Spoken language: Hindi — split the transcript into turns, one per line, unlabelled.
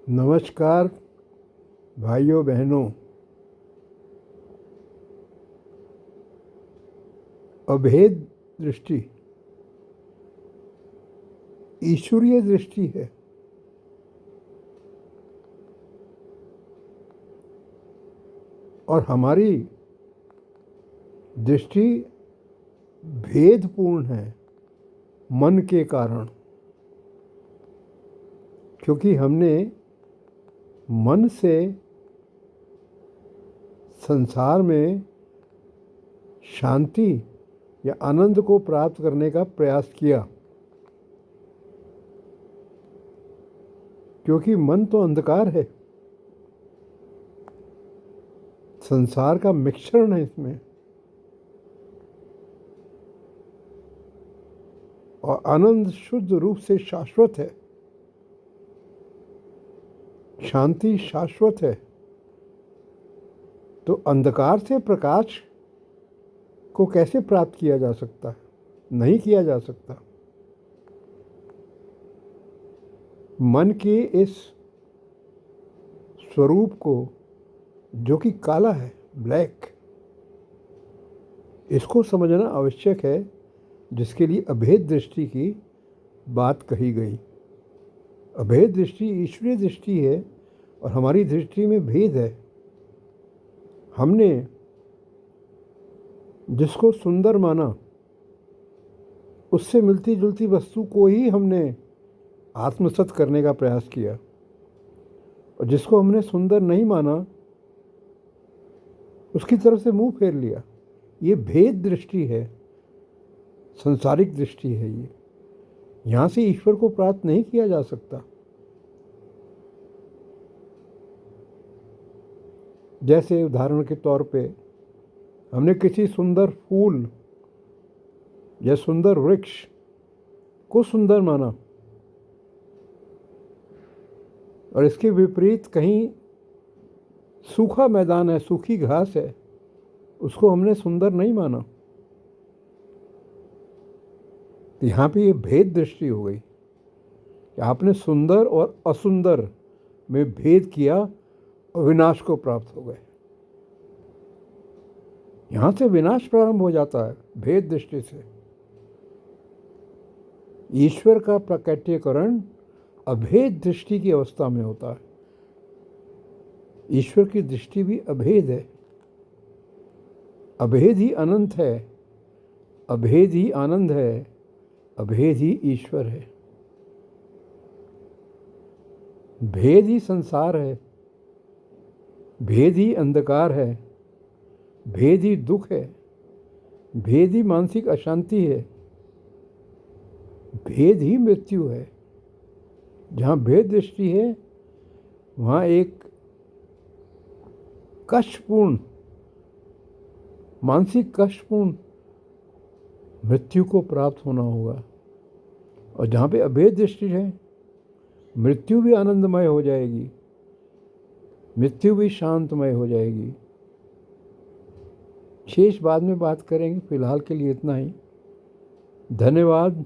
नमस्कार भाइयों बहनों। अभेद दृष्टि ईश्वरीय दृष्टि है और हमारी दृष्टि भेदपूर्ण है मन के कारण, क्योंकि हमने मन से संसार में शांति या आनंद को प्राप्त करने का प्रयास किया, क्योंकि मन तो अंधकार है, संसार का मिश्रण है इसमें, और आनंद शुद्ध रूप से शाश्वत है, शांति शाश्वत है। तो अंधकार से प्रकाश को कैसे प्राप्त किया जा सकता है? नहीं किया जा सकता। मन के इस स्वरूप को, जो कि काला है, ब्लैक, इसको समझना आवश्यक है, जिसके लिए अभेद दृष्टि की बात कही गई। अभेद दृष्टि ईश्वरीय दृष्टि है और हमारी दृष्टि में भेद है। हमने जिसको सुंदर माना, उससे मिलती जुलती वस्तु को ही हमने आत्मसात करने का प्रयास किया, और जिसको हमने सुंदर नहीं माना उसकी तरफ से मुंह फेर लिया। ये भेद दृष्टि है, संसारिक दृष्टि है। ये यहाँ से ईश्वर को प्राप्त नहीं किया जा सकता। जैसे उदाहरण के तौर पे हमने किसी सुंदर फूल या सुंदर वृक्ष को सुंदर माना, और इसके विपरीत कहीं सूखा मैदान है, सूखी घास है, उसको हमने सुंदर नहीं माना। तो यहाँ पे ये भेद दृष्टि हो गई कि आपने सुंदर और असुंदर में भेद किया और विनाश को प्राप्त हो गए। यहाँ से विनाश प्रारंभ हो जाता है, भेद दृष्टि से। ईश्वर का प्रकटीकरण अभेद दृष्टि की अवस्था में होता है। ईश्वर की दृष्टि भी अभेद है। अभेद ही अनंत है, अभेद ही आनंद है, अभेद ही ईश्वर है। भेद ही संसार है, भेद ही अंधकार है, भेद ही दुख है, भेद ही मानसिक अशांति है, भेद ही मृत्यु है। जहाँ भेद दृष्टि है वहाँ एक कष्टपूर्ण, मानसिक कष्टपूर्ण मृत्यु को प्राप्त होना होगा। और जहाँ पे अभेद दृष्टि है, मृत्यु भी आनंदमय हो जाएगी, मृत्यु भी शांतमय हो जाएगी। शेष बाद में बात करेंगे, फिलहाल के लिए इतना ही। धन्यवाद।